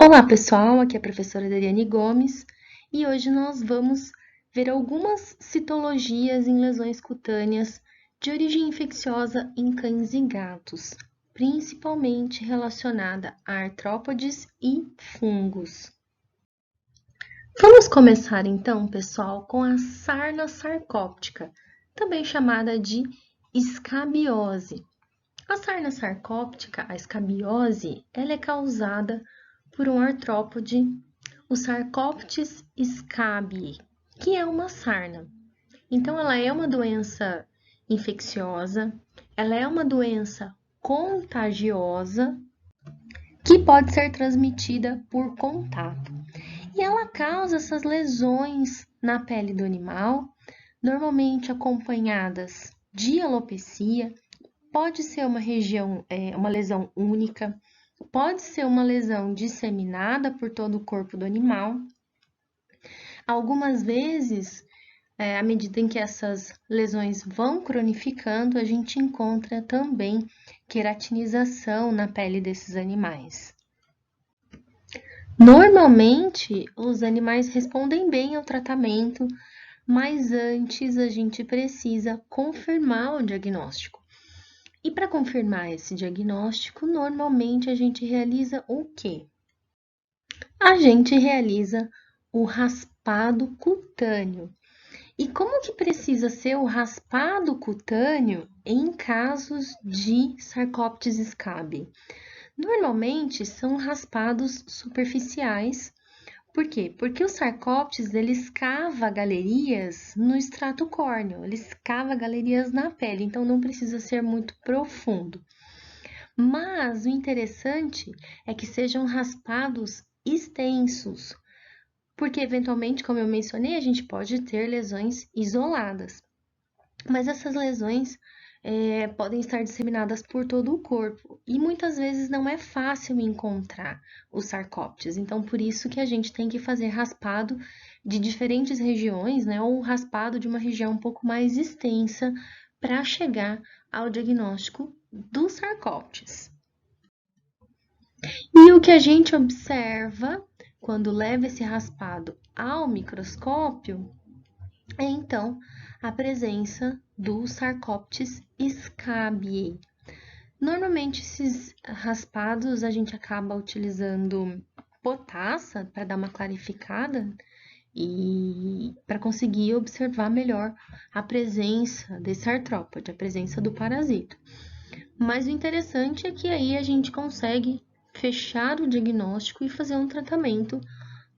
Olá pessoal, aqui é a professora Dariane Gomes e hoje nós vamos ver algumas citologias em lesões cutâneas de origem infecciosa em cães e gatos, principalmente relacionada a artrópodes e fungos. Vamos começar então, pessoal, com a sarna sarcóptica, também chamada de escabiose. A sarna sarcóptica, a escabiose, ela é causada por um artrópode, o Sarcoptes scabiei, que é uma sarna. Então, ela é uma doença infecciosa, ela é uma doença contagiosa que pode ser transmitida por contato. E ela causa essas lesões na pele do animal, normalmente acompanhadas de alopecia. Pode ser uma lesão única, pode ser uma lesão disseminada por todo o corpo do animal. Algumas vezes, à medida em que essas lesões vão cronificando, a gente encontra também queratinização na pele desses animais. Normalmente, os animais respondem bem ao tratamento, mas antes a gente precisa confirmar o diagnóstico. E para confirmar esse diagnóstico, normalmente a gente realiza o quê? A gente realiza o raspado cutâneo. E como que precisa ser o raspado cutâneo em casos de Sarcoptes scabiei? Normalmente são raspados superficiais. Por quê? Porque o Sarcoptes, ele escava galerias no extrato córneo, ele escava galerias na pele, então não precisa ser muito profundo. Mas o interessante é que sejam raspados extensos, porque eventualmente, como eu mencionei, a gente pode ter lesões isoladas. Mas essas lesões podem estar disseminadas por todo o corpo e muitas vezes não é fácil encontrar os sarcóptes. Então, por isso que a gente tem que fazer raspado de diferentes regiões, né, ou raspado de uma região um pouco mais extensa para chegar ao diagnóstico dos sarcóptes. E o que a gente observa quando leva esse raspado ao microscópio é então a presença do Sarcoptes scabiei. Normalmente esses raspados a gente acaba utilizando potassa para dar uma clarificada e para conseguir observar melhor a presença desse artrópode, a presença do parasito. Mas o interessante é que aí a gente consegue fechar o diagnóstico e fazer um tratamento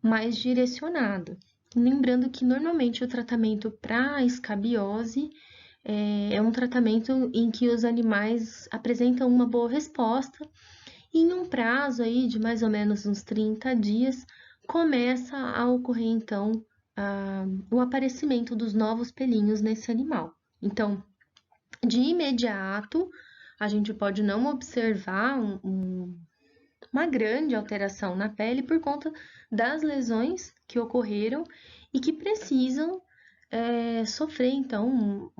mais direcionado. Lembrando que normalmente o tratamento para escabiose é um tratamento em que os animais apresentam uma boa resposta e em um prazo aí de mais ou menos uns 30 dias começa a ocorrer então o aparecimento dos novos pelinhos nesse animal. Então, de imediato, a gente pode não observar uma grande alteração na pele por conta das lesões que ocorreram e que precisam sofrer, então,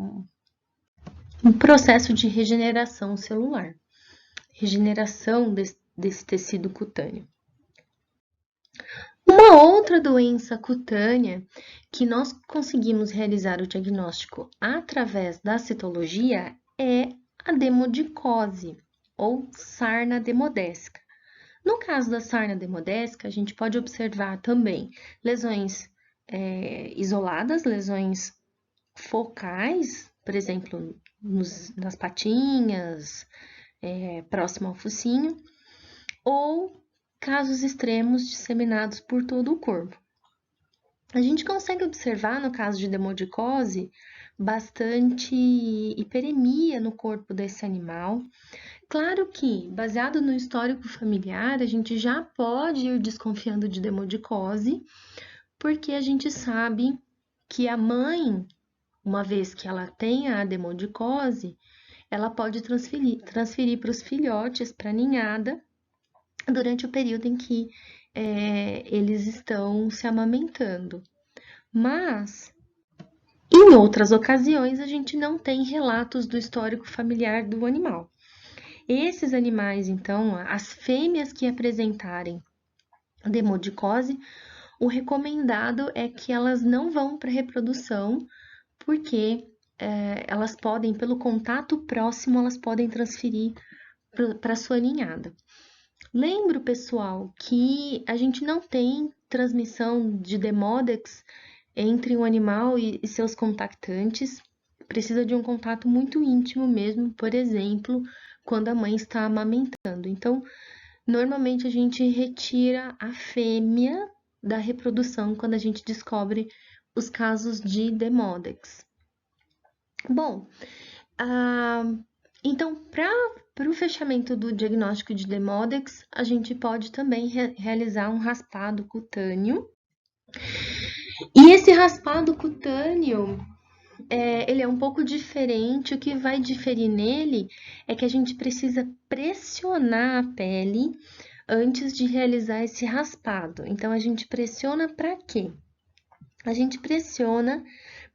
um processo de regeneração celular, regeneração desse tecido cutâneo. Uma outra doença cutânea que nós conseguimos realizar o diagnóstico através da citologia é a demodicose, ou sarna demodésica. No caso da sarna demodésica, a gente pode observar também lesões isoladas, lesões focais, por exemplo, nas patinhas, próximo ao focinho, ou casos extremos disseminados por todo o corpo. A gente consegue observar, no caso de demodicose, bastante hiperemia no corpo desse animal. Claro que, baseado no histórico familiar, a gente já pode ir desconfiando de demodicose, porque a gente sabe que a mãe, uma vez que ela tenha a demodicose, ela pode transferir para os filhotes, para a ninhada, durante o período em que eles estão se amamentando. Mas, em outras ocasiões, a gente não tem relatos do histórico familiar do animal. Esses animais, então, as fêmeas que apresentarem demodicose, o recomendado é que elas não vão para reprodução, porque elas podem, pelo contato próximo, elas podem transferir para sua ninhada. Lembro, pessoal, que a gente não tem transmissão de Demodex entre um animal e seus contactantes. Precisa de um contato muito íntimo mesmo, por exemplo, quando a mãe está amamentando. Então, normalmente a gente retira a fêmea da reprodução quando a gente descobre os casos de Demodex. Bom, então, para o fechamento do diagnóstico de Demodex, a gente pode também realizar um raspado cutâneo. E esse raspado cutâneo, ele é um pouco diferente. O que vai diferir nele é que a gente precisa pressionar a pele antes de realizar esse raspado. Então, a gente pressiona para quê? A gente pressiona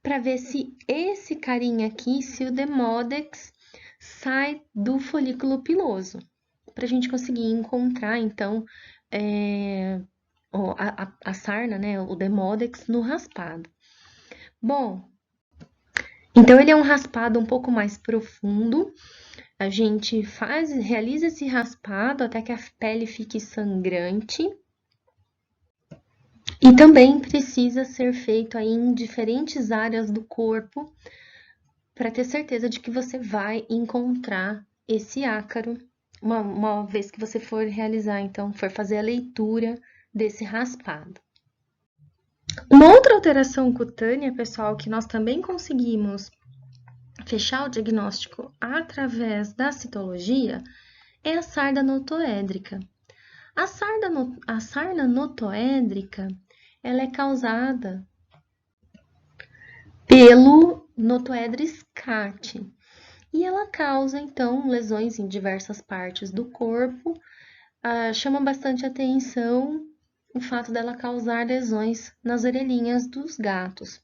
para ver se esse carinha aqui, se o Demodex sai do folículo piloso, para a gente conseguir encontrar, então, a sarna, né, o Demodex no raspado. Bom, então ele é um raspado um pouco mais profundo. A gente realiza esse raspado até que a pele fique sangrante. E também precisa ser feito aí em diferentes áreas do corpo para ter certeza de que você vai encontrar esse ácaro uma vez que você for realizar, então, for fazer a leitura desse raspado. Uma outra alteração cutânea, pessoal, que nós também conseguimos fechar o diagnóstico através da citologia é a sarda notoédrica. A sarna notoédrica, ela é causada pelo Notoedris cati e ela causa, então, lesões em diversas partes do corpo. Chama bastante atenção o fato dela causar lesões nas orelhinhas dos gatos.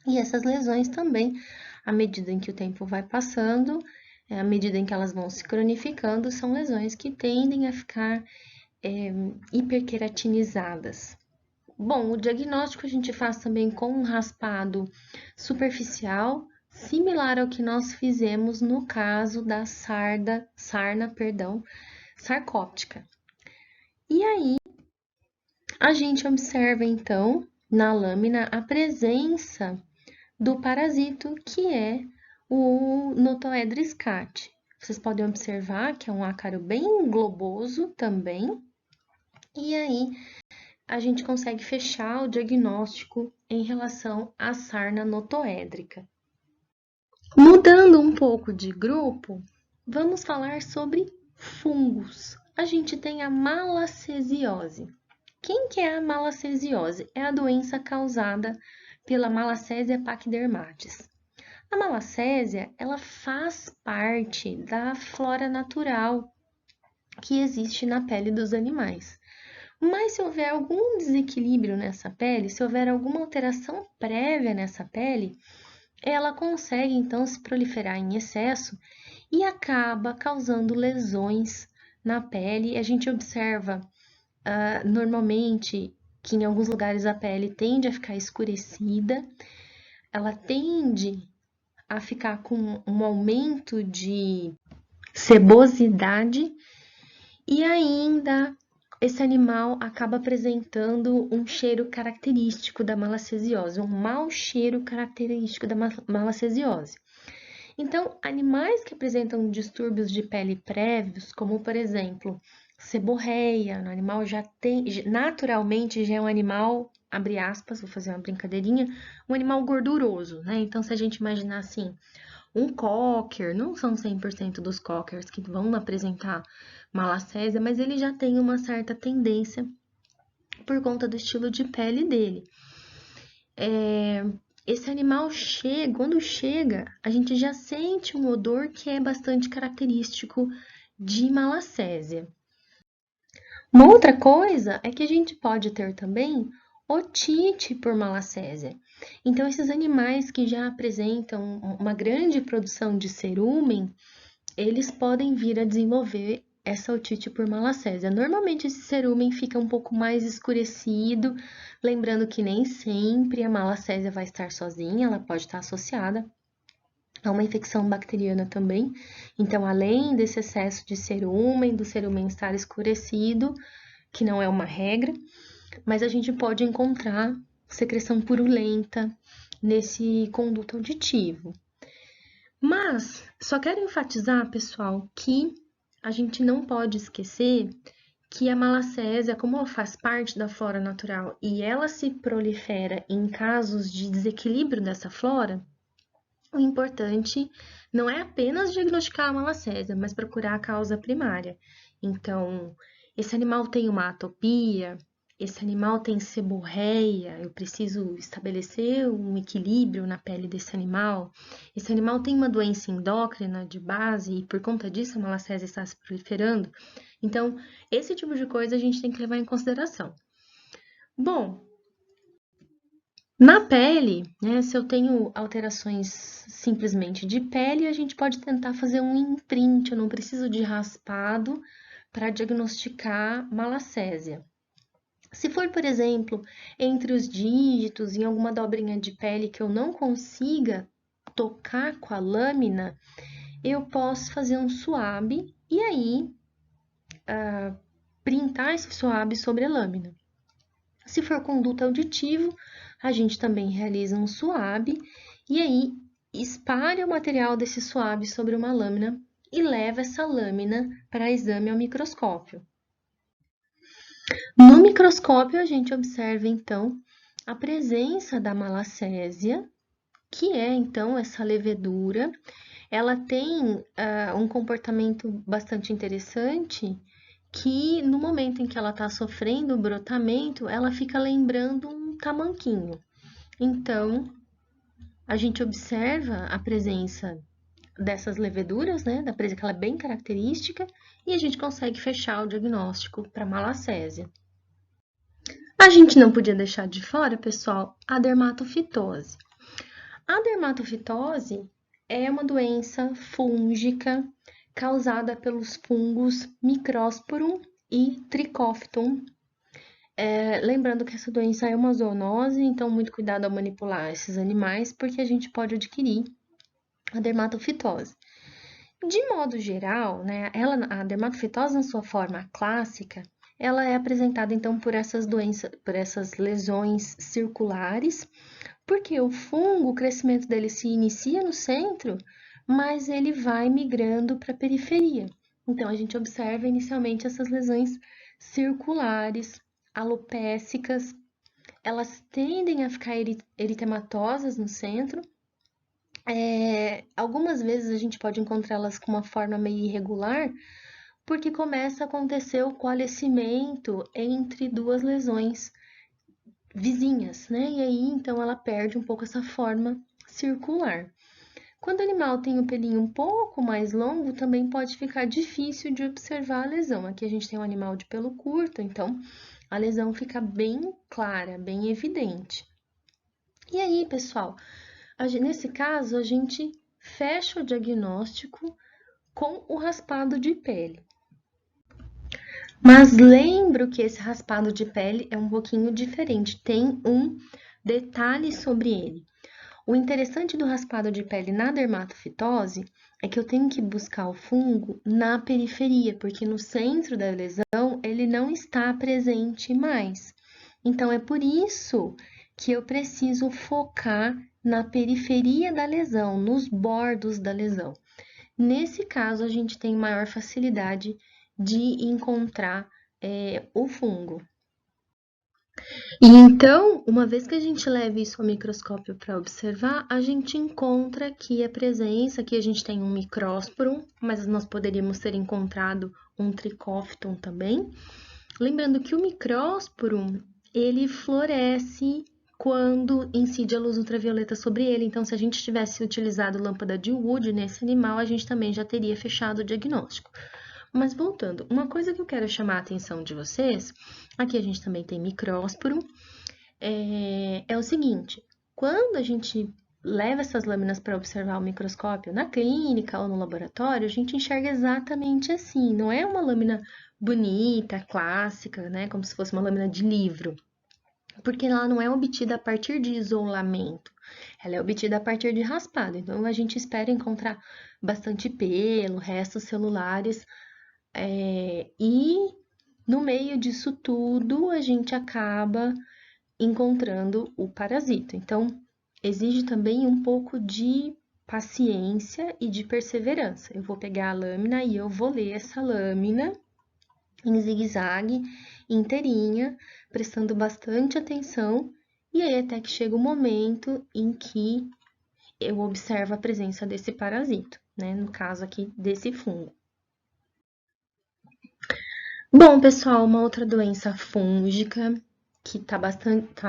E essas lesões também, à medida em que o tempo vai passando, à medida em que elas vão se cronificando, são lesões que tendem a ficar hiperqueratinizadas. Bom, o diagnóstico a gente faz também com um raspado superficial, similar ao que nós fizemos no caso da sarna sarcóptica. E aí, a gente observa, então, na lâmina, a presença do parasito, que é o Notoedris cati. Vocês podem observar que é um ácaro bem globoso também. E aí, a gente consegue fechar o diagnóstico em relação à sarna notoédrica. Mudando um pouco de grupo, vamos falar sobre fungos. A gente tem a malacesiose. Quem que é a malacesiose? É a doença causada pela Malassezia pachydermatis. A malacésia, ela faz parte da flora natural que existe na pele dos animais. Mas se houver algum desequilíbrio nessa pele, se houver alguma alteração prévia nessa pele, ela consegue então se proliferar em excesso e acaba causando lesões na pele. A gente observa normalmente que em alguns lugares a pele tende a ficar escurecida, ela tende a ficar com um aumento de sebosidade e ainda esse animal acaba apresentando um cheiro característico da malacesiose, um mau cheiro característico da malacesiose. Então, animais que apresentam distúrbios de pele prévios, como por exemplo, seborreia, o animal naturalmente já é um animal, abre aspas, vou fazer uma brincadeirinha, um animal gorduroso, né? Então, se a gente imaginar assim, um cocker, não são 100% dos cockers que vão apresentar malacésia, mas ele já tem uma certa tendência por conta do estilo de pele dele. Esse animal quando chega, a gente já sente um odor que é bastante característico de malacésia. Uma outra coisa é que a gente pode ter também otite por malacésia. Então, esses animais que já apresentam uma grande produção de cerúmen, eles podem vir a desenvolver essa otite por malacésia. Normalmente esse cerumen fica um pouco mais escurecido, lembrando que nem sempre a malacésia vai estar sozinha, ela pode estar associada a uma infecção bacteriana também. Então, além desse excesso de cerumen, do cerumen estar escurecido, que não é uma regra, mas a gente pode encontrar secreção purulenta nesse conduto auditivo. Mas, só quero enfatizar, pessoal, que a gente não pode esquecer que a malacésia, como ela faz parte da flora natural e ela se prolifera em casos de desequilíbrio dessa flora, o importante não é apenas diagnosticar a malacésia, mas procurar a causa primária. Então, esse animal tem uma atopia, esse animal tem seborreia, eu preciso estabelecer um equilíbrio na pele desse animal. Esse animal tem uma doença endócrina de base e por conta disso a malacésia está se proliferando. Então, esse tipo de coisa a gente tem que levar em consideração. Bom, na pele, né, se eu tenho alterações simplesmente de pele, a gente pode tentar fazer um imprint, eu não preciso de raspado para diagnosticar malacésia. Se for, por exemplo, entre os dígitos, em alguma dobrinha de pele que eu não consiga tocar com a lâmina, eu posso fazer um swab e aí printar esse swab sobre a lâmina. Se for conduto auditivo, a gente também realiza um swab e aí espalha o material desse swab sobre uma lâmina e leva essa lâmina para exame ao microscópio. No microscópio, a gente observa, então, a presença da malacésia, que é, então, essa levedura. Ela tem um comportamento bastante interessante, que no momento em que ela está sofrendo o brotamento, ela fica lembrando um tamanquinho. Então, a gente observa a presença dessas leveduras, né, da presa que ela é bem característica, e a gente consegue fechar o diagnóstico para malacésia. A gente não podia deixar de fora, pessoal, a dermatofitose. A dermatofitose é uma doença fúngica causada pelos fungos Microsporum e Trichophyton. Lembrando que essa doença é uma zoonose, então muito cuidado ao manipular esses animais, porque a gente pode adquirir a dermatofitose. De modo geral, né, a dermatofitose na sua forma clássica, ela é apresentada então por essas doenças, por essas lesões circulares, porque o fungo, o crescimento dele se inicia no centro, mas ele vai migrando para a periferia. Então, a gente observa inicialmente essas lesões circulares, alopécicas, elas tendem a ficar eritematosas no centro. Algumas vezes a gente pode encontrá-las com uma forma meio irregular, porque começa a acontecer o coalescimento entre duas lesões vizinhas, né? E aí, então, ela perde um pouco essa forma circular. Quando o animal tem o pelinho um pouco mais longo, também pode ficar difícil de observar a lesão. Aqui a gente tem um animal de pelo curto, então a lesão fica bem clara, bem evidente. E aí, pessoal, nesse caso, a gente fecha o diagnóstico com o raspado de pele. Mas lembro que esse raspado de pele é um pouquinho diferente, tem um detalhe sobre ele. O interessante do raspado de pele na dermatofitose é que eu tenho que buscar o fungo na periferia, porque no centro da lesão ele não está presente mais. Então, é por isso que eu preciso focar na periferia da lesão, nos bordos da lesão. Nesse caso, a gente tem maior facilidade de encontrar o fungo. E então, uma vez que a gente leva isso ao microscópio para observar, a gente encontra aqui a presença, aqui a gente tem um Microsporum, mas nós poderíamos ter encontrado um Trichophyton também. Lembrando que o Microsporum, ele floresce quando incide a luz ultravioleta sobre ele. Então, se a gente tivesse utilizado lâmpada de Wood nesse animal, a gente também já teria fechado o diagnóstico. Mas voltando, uma coisa que eu quero chamar a atenção de vocês, aqui a gente também tem Microsporum, é o seguinte, quando a gente leva essas lâminas para observar o microscópio na clínica ou no laboratório, a gente enxerga exatamente assim. Não é uma lâmina bonita, clássica, né? Como se fosse uma lâmina de livro. Porque ela não é obtida a partir de isolamento. Ela é obtida a partir de raspado. Então, a gente espera encontrar bastante pelo, restos celulares. E no meio disso tudo, a gente acaba encontrando o parasito. Então, exige também um pouco de paciência e de perseverança. Eu vou pegar a lâmina e eu vou ler essa lâmina em zigue-zague, inteirinha, prestando bastante atenção, e aí até que chega o momento em que eu observo a presença desse parasito, né? No caso aqui, desse fungo. Bom, pessoal, uma outra doença fúngica que tá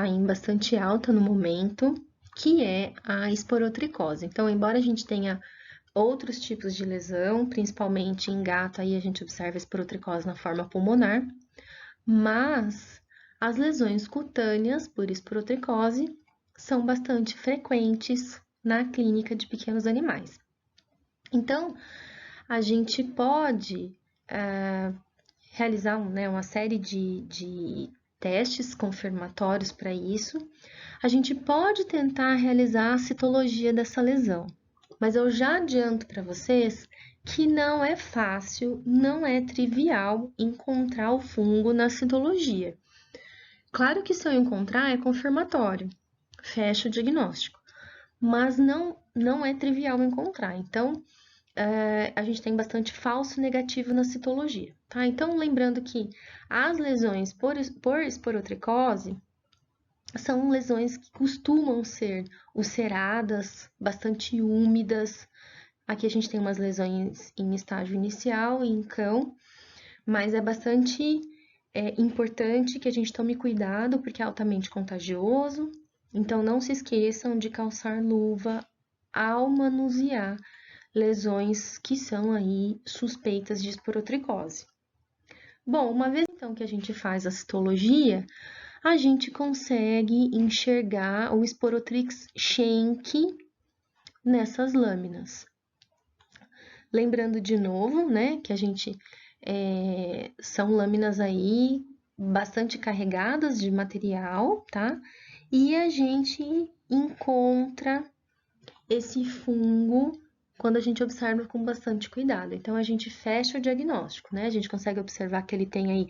em bastante alta no momento, que é a esporotricose. Então, embora a gente tenha outros tipos de lesão, principalmente em gato, aí a gente observa a esporotricose na forma pulmonar, mas as lesões cutâneas por esporotricose são bastante frequentes na clínica de pequenos animais. Então, a gente pode realizar uma série de testes confirmatórios para isso. A gente pode tentar realizar a citologia dessa lesão, mas eu já adianto para vocês que não é fácil, não é trivial encontrar o fungo na citologia. Claro que se eu encontrar é confirmatório, fecha o diagnóstico, mas não é trivial encontrar. Então, a gente tem bastante falso negativo na citologia, tá? Então, lembrando que as lesões por esporotricose são lesões que costumam ser ulceradas, bastante úmidas. Aqui a gente tem umas lesões em estágio inicial, em cão, mas é bastante importante que a gente tome cuidado, porque é altamente contagioso. Então, não se esqueçam de calçar luva ao manusear lesões que são aí suspeitas de esporotricose. Bom, uma vez então que a gente faz a citologia, a gente consegue enxergar o Sporotrix schenck nessas lâminas. Lembrando de novo, né, que a gente são lâminas aí bastante carregadas de material, tá? E a gente encontra esse fungo quando a gente observa com bastante cuidado. Então, a gente fecha o diagnóstico, né? A gente consegue observar que ele tem aí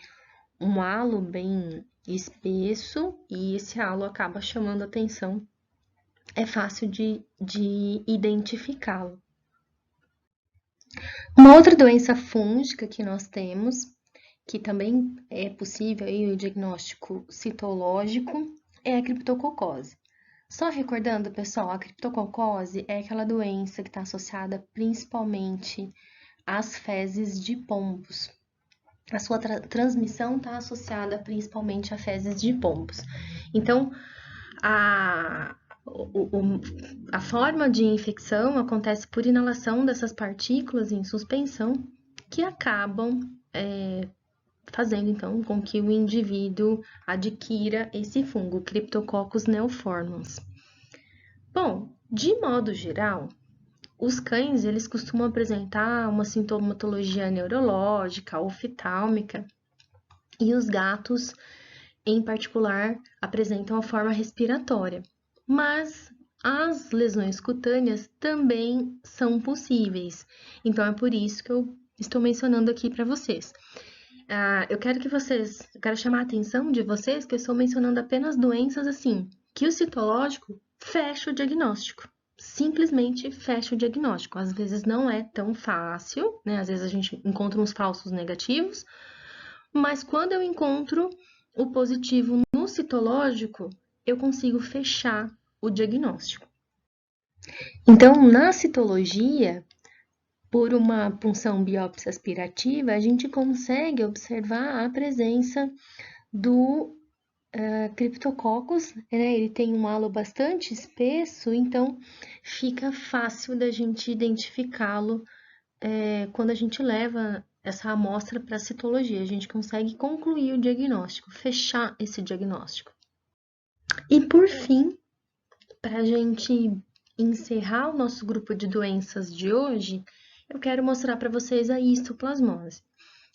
um halo bem espesso e esse halo acaba chamando atenção. É fácil de identificá-lo. Uma outra doença fúngica que nós temos, que também é possível aí o diagnóstico citológico, é a criptococose. Só recordando, pessoal, a criptococose é aquela doença que está associada principalmente às fezes de pombos. A sua transmissão está associada principalmente a fezes de pombos. Então, a forma de infecção acontece por inalação dessas partículas em suspensão que acabam fazendo então com que o indivíduo adquira esse fungo, Cryptococcus neoformans. Bom, de modo geral, os cães eles costumam apresentar uma sintomatologia neurológica, oftálmica, e os gatos, em particular, apresentam a forma respiratória. Mas as lesões cutâneas também são possíveis. Então, é por isso que eu estou mencionando aqui para vocês. Eu quero chamar a atenção de vocês que eu estou mencionando apenas doenças assim, que o citológico fecha o diagnóstico. Simplesmente fecha o diagnóstico. Às vezes não é tão fácil, né? Às vezes a gente encontra uns falsos negativos, mas quando eu encontro o positivo no citológico, eu consigo fechar o diagnóstico. Então, na citologia, por uma punção biópsia aspirativa, a gente consegue observar a presença do Cryptococcus, né? Ele tem um halo bastante espesso, então fica fácil da gente identificá-lo quando a gente leva essa amostra para a citologia. A gente consegue concluir o diagnóstico, fechar esse diagnóstico. E por fim, para a gente encerrar o nosso grupo de doenças de hoje, eu quero mostrar para vocês a histoplasmose.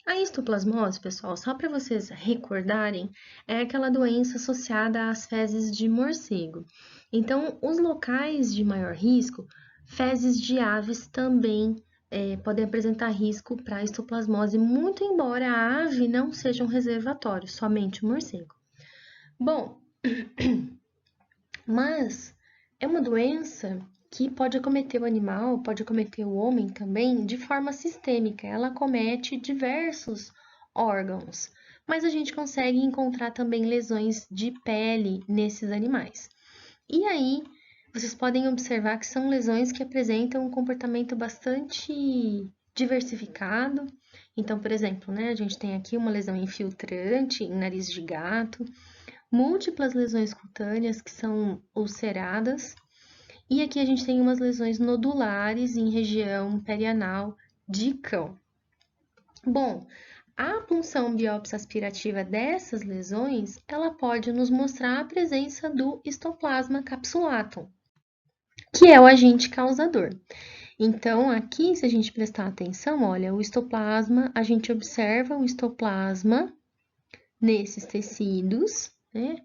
A histoplasmose, pessoal, só para vocês recordarem, é aquela doença associada às fezes de morcego. Então, os locais de maior risco, fezes de aves também podem apresentar risco para histoplasmose, muito embora a ave não seja um reservatório, somente o morcego. Bom, mas é uma doença que pode acometer o animal, pode acometer o homem também de forma sistêmica. Ela acomete diversos órgãos, mas a gente consegue encontrar também lesões de pele nesses animais. E aí, vocês podem observar que são lesões que apresentam um comportamento bastante diversificado. Então, por exemplo, né, a gente tem aqui uma lesão infiltrante em nariz de gato, múltiplas lesões cutâneas que são ulceradas, e aqui a gente tem umas lesões nodulares em região perianal de cão. Bom, a punção biópsia aspirativa dessas lesões, ela pode nos mostrar a presença do histoplasma capsulatum, que é o agente causador. Então, aqui, se a gente prestar atenção, olha, o histoplasma, a gente observa o histoplasma nesses tecidos, né?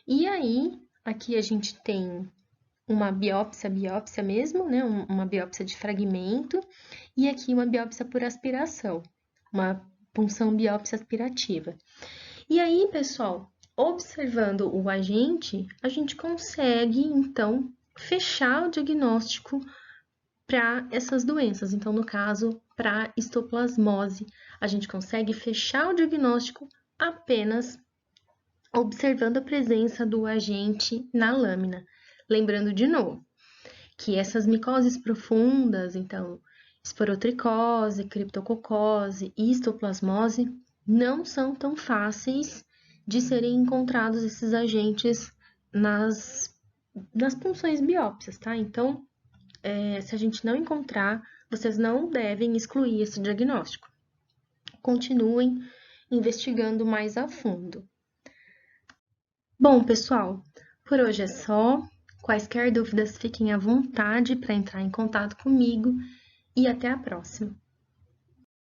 E aí, aqui a gente tem uma biópsia mesmo, né? Uma biópsia de fragmento, e aqui uma biópsia por aspiração, uma punção biópsia aspirativa. E aí, pessoal, observando o agente, a gente consegue, então, fechar o diagnóstico para essas doenças. Então, no caso, para histoplasmose, a gente consegue fechar o diagnóstico apenas observando a presença do agente na lâmina. Lembrando de novo que essas micoses profundas, então, esporotricose, criptococose e histoplasmose, não são tão fáceis de serem encontrados esses agentes nas punções biópsias, tá? Então, se a gente não encontrar, vocês não devem excluir esse diagnóstico. Continuem investigando mais a fundo. Bom, pessoal, por hoje é só. Quaisquer dúvidas, fiquem à vontade para entrar em contato comigo e até a próxima.